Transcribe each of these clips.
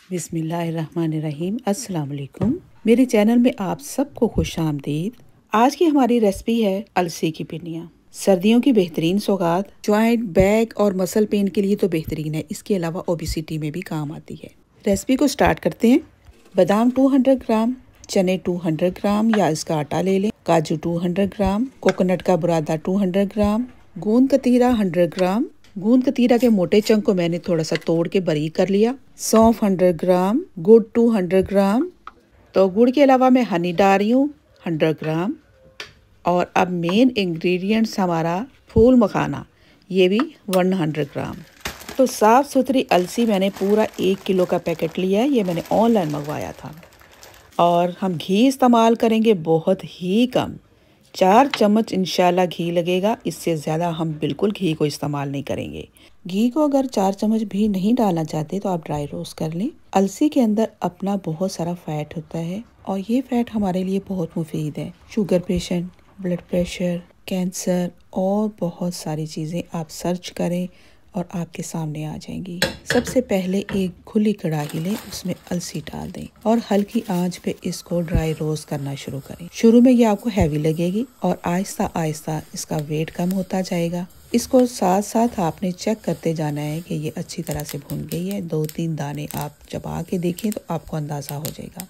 बिस्मिल्लाहिर्रहमानिर्रहीम। अस्सलाम वालेकुम। मेरे चैनल में आप सबको खुश आमदीद। आज की हमारी रेसिपी है अलसी की पिनिया। सर्दियों की बेहतरीन सौगात, जॉइंट, बैक और मसल पेन के लिए तो बेहतरीन है। इसके अलावा ओबेसिटी में भी काम आती है। रेसिपी को स्टार्ट करते हैं। बादाम 200 ग्राम, चने 200 ग्राम या इसका आटा ले लें, काजू 200 ग्राम, कोकोनट का बुरादा 200 ग्राम, गूंद कतीरा 100 ग्राम। गूंद कतीरा के मोटे चंक को मैंने थोड़ा सा तोड़ के बारीक कर लिया। सौंफ 100 ग्राम, गुड़ 200 ग्राम। तो गुड़ के अलावा मैं हनी डाल रही हूँ 100 ग्राम। और अब मेन इंग्रेडिएंट्स हमारा फूल मखाना, ये भी 100 ग्राम। तो साफ़ सुथरी अलसी मैंने पूरा 1 किलो का पैकेट लिया है। ये मैंने ऑनलाइन मंगवाया था। और हम घी इस्तेमाल करेंगे बहुत ही कम, 4 चम्मच इंशाल्लाह घी लगेगा। इससे ज़्यादा हम बिल्कुल घी को इस्तेमाल नहीं करेंगे। घी को अगर 4 चम्मच भी नहीं डालना चाहते तो आप ड्राई रोस्ट कर लें। अलसी के अंदर अपना बहुत सारा फैट होता है और ये फैट हमारे लिए बहुत मुफीद है। Sugar patient, blood pressure, cancer और बहुत सारी चीज़ें आप सर्च करें और आपके सामने आ जाएंगी। सबसे पहले एक खुली कढ़ाई लें, उसमें अलसी डाल दें और हल्की आंच पे इसको ड्राई रोस्ट करना शुरू करें। शुरू में ये आपको हैवी लगेगी और आहिस्ता आहिस्ता इसका वेट कम होता जाएगा। इसको साथ साथ आपने चेक करते जाना है कि ये अच्छी तरह से भुन गई है। 2-3 दाने आप चबा के देखें तो आपको अंदाज़ा हो जाएगा।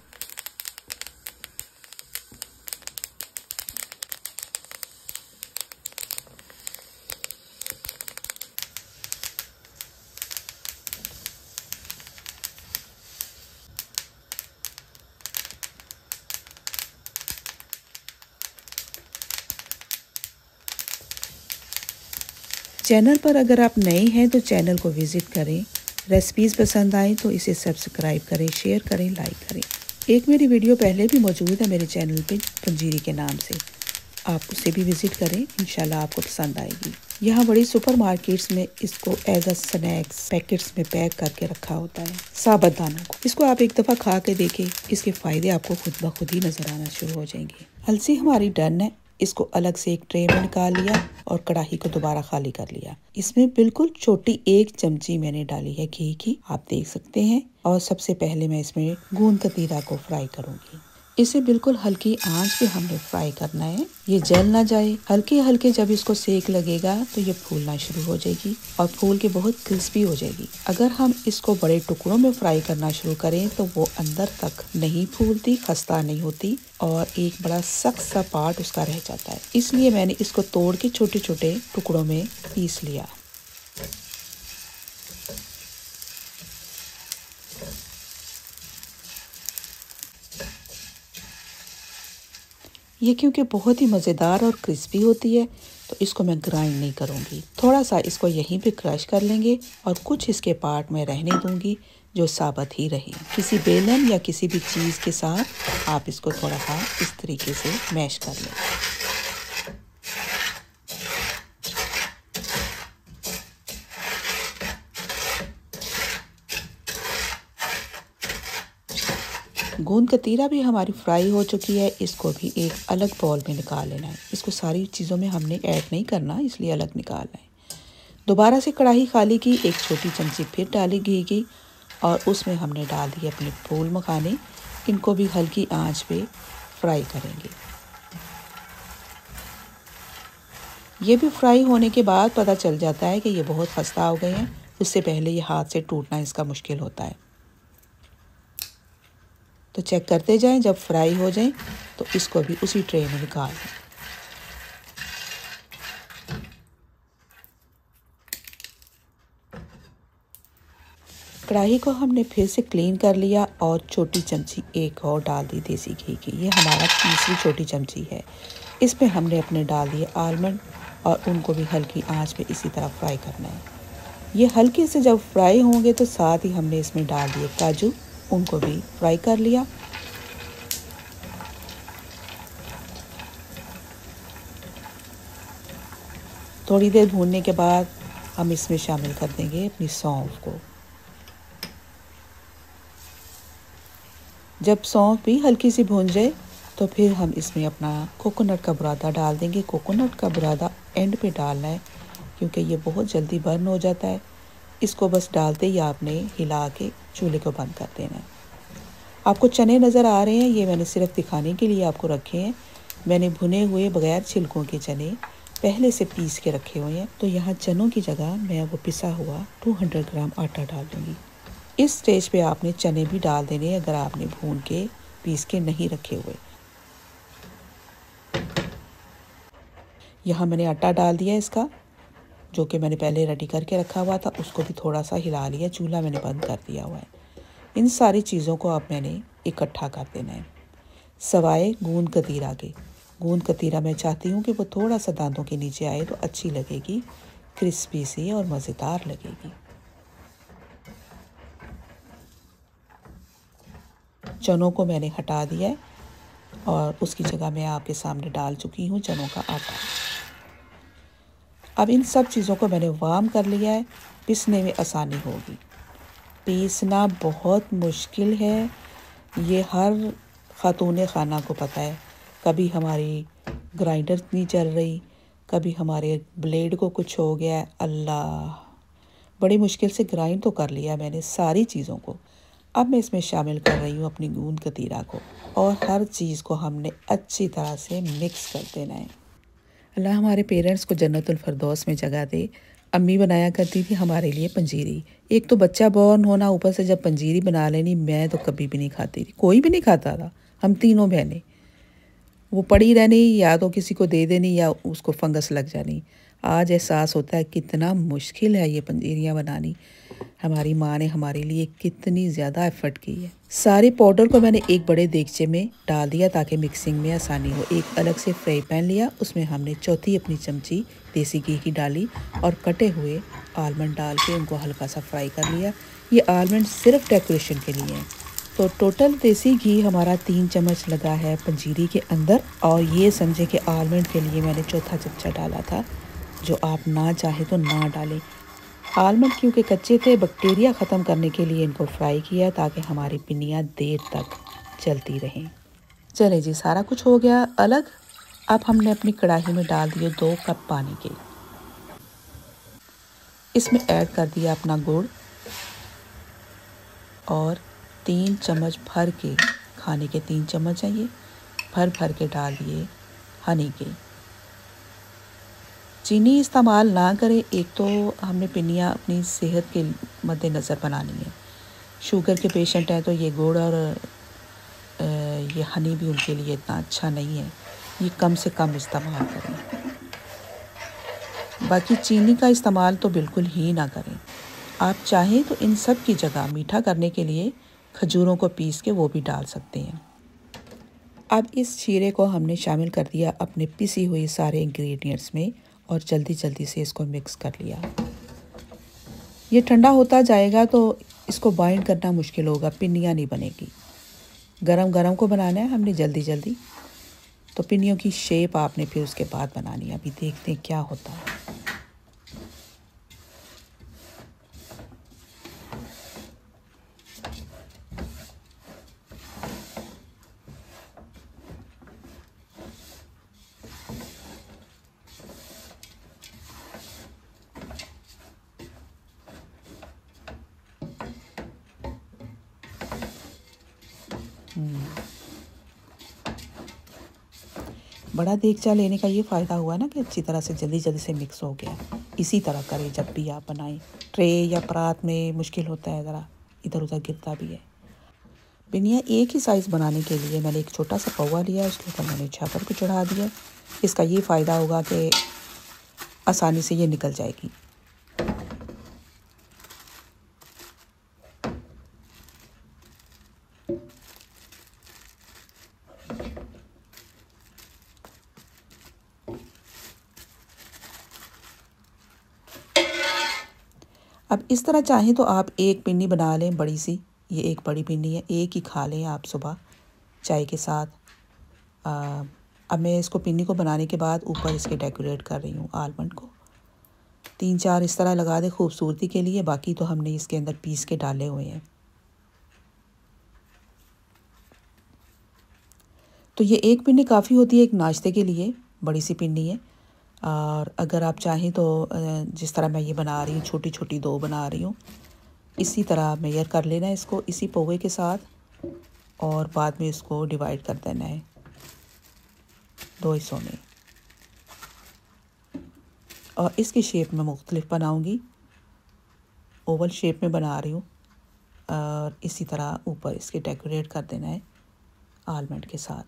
चैनल पर अगर आप नए हैं तो चैनल को विज़िट करें। रेसिपीज़ पसंद आए तो इसे सब्सक्राइब करें, शेयर करें, लाइक करें। एक मेरी वीडियो पहले भी मौजूद है मेरे चैनल पे पंजीरी के नाम से, आप उसे भी विज़िट करें, इंशाल्लाह आपको पसंद आएगी। यहाँ बड़ी सुपर मार्केट्स में इसको एज अ स्नैक्स पैकेट्स में पैक करके रखा होता है साबुत दानों को। इसको आप एक दफ़ा खा के देखें, इसके फ़ायदे आपको खुद ब खुद ही नज़र आना शुरू हो जाएंगे। अलसी हमारी डन है। इसको अलग से एक ट्रे में निकाल लिया और कढ़ाई को दोबारा खाली कर लिया। इसमें बिल्कुल छोटी 1 चमची मैंने डाली है घी की, आप देख सकते हैं। और सबसे पहले मैं इसमें गूंद कतीरा को फ्राई करूंगी। इसे बिल्कुल हल्की आंच पे हमने फ्राई करना है, ये जल ना जाए। हल्के हल्के जब इसको सेक लगेगा तो ये फूलना शुरू हो जाएगी और फूल के बहुत क्रिस्पी हो जाएगी। अगर हम इसको बड़े टुकड़ों में फ्राई करना शुरू करें तो वो अंदर तक नहीं फूलती, खस्ता नहीं होती और एक बड़ा सख्त सा पार्ट उसका रह जाता है। इसलिए मैंने इसको तोड़ के छोटे छोटे टुकड़ों में पीस लिया। ये क्योंकि बहुत ही मज़ेदार और क्रिस्पी होती है तो इसको मैं ग्राइंड नहीं करूँगी। थोड़ा सा इसको यहीं पे क्रश कर लेंगे और कुछ इसके पार्ट में रहने दूँगी जो साबुत ही रहे। किसी बेलन या किसी भी चीज़ के साथ आप इसको थोड़ा सा इस तरीके से मैश कर लें। गूंद कतीरा भी हमारी फ्राई हो चुकी है। इसको भी एक अलग बाउल में निकाल लेना है। इसको सारी चीज़ों में हमने ऐड नहीं करना, इसलिए अलग निकालना है। दोबारा से कढ़ाई खाली की, एक छोटी चमची फिर डाली घी की और उसमें हमने डाल दिए अपने फूल मखाने। इनको भी हल्की आंच पे फ्राई करेंगे। ये भी फ्राई होने के बाद पता चल जाता है कि ये बहुत खस्ता हो गए हैं। उससे पहले ये हाथ से टूटना इसका मुश्किल होता है, तो चेक करते जाएं। जब फ्राई हो जाएं तो इसको भी उसी ट्रे में निकाल लें। कढ़ाई को हमने फिर से क्लीन कर लिया और छोटी चमची एक और डाल दी देसी घी की। ये हमारा तीसरी छोटी चमची है। इसमें हमने अपने डाल दिए आलमंड और उनको भी हल्की आंच पे इसी तरह फ्राई करना है। ये हल्के से जब फ्राई होंगे तो साथ ही हमने इसमें डाल दिए काजू, उनको भी फ्राई कर लिया। थोड़ी देर भूनने के बाद हम इसमें शामिल कर देंगे अपनी सौंफ को। जब सौंफ भी हल्की सी भून जाए तो फिर हम इसमें अपना कोकोनट का बुरादा डाल देंगे। कोकोनट का बुरादा एंड पे डालना है क्योंकि ये बहुत जल्दी बर्न हो जाता है। इसको बस डालते ही आपने हिला के चूल्हे को बंद कर देना है। आपको चने नज़र आ रहे हैं, ये मैंने सिर्फ दिखाने के लिए आपको रखे हैं। मैंने भुने हुए बगैर छिलकों के चने पहले से पीस के रखे हुए हैं। तो यहाँ चनों की जगह मैं वो पिसा हुआ 200 ग्राम आटा डाल दूँगी। इस स्टेज पे आपने चने भी डाल देने अगर आपने भून के पीस के नहीं रखे हुए। यहाँ मैंने आटा डाल दिया इसका, जो कि मैंने पहले रेडी करके रखा हुआ था। उसको भी थोड़ा सा हिला लिया, चूल्हा मैंने बंद कर दिया हुआ है। इन सारी चीज़ों को अब मैंने इकट्ठा कर देना है, सवाए गूंद कतीरा के। गूंद कतीरा मैं चाहती हूँ कि वो थोड़ा सा दांतों के नीचे आए तो अच्छी लगेगी, क्रिस्पी सी और मज़ेदार लगेगी। चनों को मैंने हटा दिया है और उसकी जगह मैं आपके सामने डाल चुकी हूँ चनों का आटा। अब इन सब चीज़ों को मैंने वार्म कर लिया है, पीसने में आसानी होगी। पीसना बहुत मुश्किल है, ये हर खातून खाना को पता है। कभी हमारी ग्राइंडर नहीं चल रही, कभी हमारे ब्लेड को कुछ हो गया है। अल्लाह, बड़ी मुश्किल से ग्राइंड तो कर लिया मैंने सारी चीज़ों को। अब मैं इसमें शामिल कर रही हूँ अपनी गूंद कतीरा को और हर चीज़ को हमने अच्छी तरह से मिक्स कर देना है। अल्लाह हमारे पेरेंट्स को जन्नतुल फरदौस में जगह दे। अम्मी बनाया करती थी हमारे लिए पंजीरी। एक तो बच्चा बॉर्न होना, ऊपर से जब पंजीरी बना लेनी, मैं तो कभी भी नहीं खाती थी, कोई भी नहीं खाता था। हम तीनों बहनें, वो पड़ी रहनी या तो किसी को दे देनी या उसको फंगस लग जानी। आज एहसास होता है कितना मुश्किल है ये पंजीरियाँ बनानी। हमारी माँ ने हमारे लिए कितनी ज़्यादा एफर्ट की है। सारे पाउडर को मैंने एक बड़े देगचे में डाल दिया ताकि मिक्सिंग में आसानी हो। एक अलग से फ्राई पैन लिया, उसमें हमने चौथी अपनी चमची देसी घी की डाली और कटे हुए आलमंड डाल के उनको हल्का सा फ्राई कर लिया। ये आलमंड सिर्फ डेकोरेशन के लिए हैं। तो टोटल देसी घी हमारा 3 चम्मच लगा है पंजीरी के अंदर। और ये समझे कि आलमंड के लिए मैंने चौथा चमचा डाला था, जो आप ना चाहे तो ना डालें। आलमंड क्योंकि कच्चे थे, बैक्टीरिया ख़त्म करने के लिए इनको फ्राई किया ताकि हमारी पिन्नियाँ देर तक चलती रहें। चले जी, सारा कुछ हो गया अलग। अब हमने अपनी कढ़ाई में डाल दिए 2 कप पानी के। इसमें ऐड कर दिया अपना गुड़ और 3 चम्मच भर के, खाने के 3 चम्मच हैं ये, भर भर के डाल दिए हनी के। चीनी इस्तेमाल ना करें, एक तो हमने पिन्नियाँ अपनी सेहत के मद्देनज़र बनानी है। शुगर के पेशेंट हैं तो ये गुड़ और ये हनी भी उनके लिए इतना अच्छा नहीं है, ये कम से कम इस्तेमाल करें। बाकी चीनी का इस्तेमाल तो बिल्कुल ही ना करें। आप चाहें तो इन सब की जगह मीठा करने के लिए खजूरों को पीस के वो भी डाल सकते हैं। अब इस शीरे को हमने शामिल कर दिया अपने पिसी हुई सारे इंग्रेडिएंट्स में और जल्दी जल्दी से इसको मिक्स कर लिया। ये ठंडा होता जाएगा तो इसको बाइंड करना मुश्किल होगा, पिन्नियाँ नहीं बनेगी। गरम गरम को बनाना है हमने जल्दी जल्दी, तो पिन्नियों की शेप आपने फिर उसके बाद बनानी है। अभी देखते हैं क्या होता है। बड़ा देगचा लेने का ये फ़ायदा हुआ ना कि अच्छी तरह से जल्दी जल्दी से मिक्स हो गया। इसी तरह करें जब भी आप बनाएं। ट्रे या परात में मुश्किल होता है, ज़रा इधर उधर गिरता भी है। पिन्नियाँ एक ही साइज़ बनाने के लिए मैंने एक छोटा सा पौवा लिया, उसके ऊपर मैंने छापर को चढ़ा दिया। इसका ये फ़ायदा होगा कि आसानी से ये निकल जाएगी। अब इस तरह चाहें तो आप एक पिन्नी बना लें बड़ी सी। ये एक बड़ी पिन्नी है, एक ही खा लें आप सुबह चाय के साथ। अब मैं इसको पिन्नी को बनाने के बाद ऊपर इसके डेकोरेट कर रही हूँ आलमंड को। 3-4 इस तरह लगा दें खूबसूरती के लिए, बाकी तो हमने इसके अंदर पीस के डाले हुए हैं। तो ये एक पिन्नी काफ़ी होती है एक नाश्ते के लिए, बड़ी सी पिन्नी है। और अगर आप चाहें तो जिस तरह मैं ये बना रही हूँ, छोटी छोटी 2 बना रही हूँ, इसी तरह मेजर कर लेना है इसको इसी पोहे के साथ, और बाद में इसको डिवाइड कर देना है 2 हिस्सों में। और इसकी शेप मैं मुख्तलिफ बनाऊंगी, ओवल शेप में बना रही हूँ। और इसी तरह ऊपर इसके डेकोरेट कर देना है आलमंड के साथ।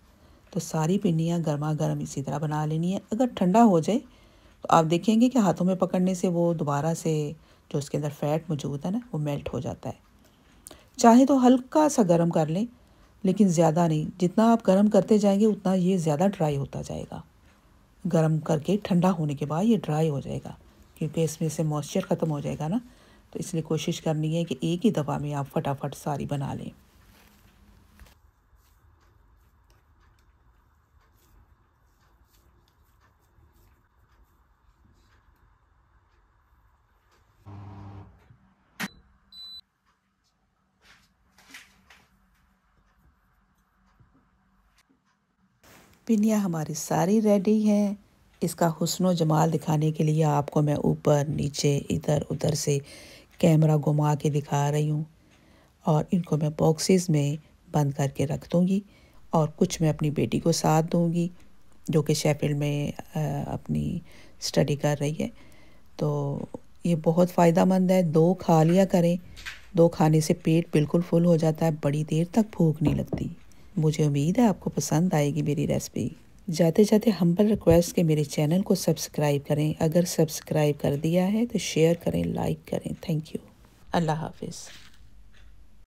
तो सारी पिन्नियाँ गर्मा गर्म इसी तरह बना लेनी है। अगर ठंडा हो जाए तो आप देखेंगे कि हाथों में पकड़ने से वो दोबारा से जो उसके अंदर फ़ैट मौजूद है ना, वो मेल्ट हो जाता है। चाहे तो हल्का सा गर्म कर लें, लेकिन ज़्यादा नहीं। जितना आप गर्म करते जाएंगे उतना ये ज़्यादा ड्राई होता जाएगा। गर्म करके ठंडा होने के बाद ये ड्राई हो जाएगा, क्योंकि इसमें से मॉइस्चर ख़त्म हो जाएगा ना। तो इसलिए कोशिश करनी है कि एक ही दफ़ा में आप फटाफट सारी बना लें। पिनिया हमारी सारी रेडी हैं। इसका हुस्न जमाल दिखाने के लिए आपको मैं ऊपर नीचे इधर उधर से कैमरा घुमा के दिखा रही हूँ। और इनको मैं बॉक्सेस में बंद करके रख दूँगी, और कुछ मैं अपनी बेटी को साथ दूँगी जो कि शेफील्ड में अपनी स्टडी कर रही है। तो ये बहुत फ़ायदेमंद है। 2 खा लिया करें, 2 खाने से पेट बिल्कुल फुल हो जाता है, बड़ी देर तक भूख नहीं लगती। मुझे उम्मीद है आपको पसंद आएगी मेरी रेसिपी। जाते जाते हम्बल रिक्वेस्ट कि मेरे चैनल को सब्सक्राइब करें। अगर सब्सक्राइब कर दिया है तो शेयर करें, लाइक करें। Thank you. अल्लाह हाफिज़।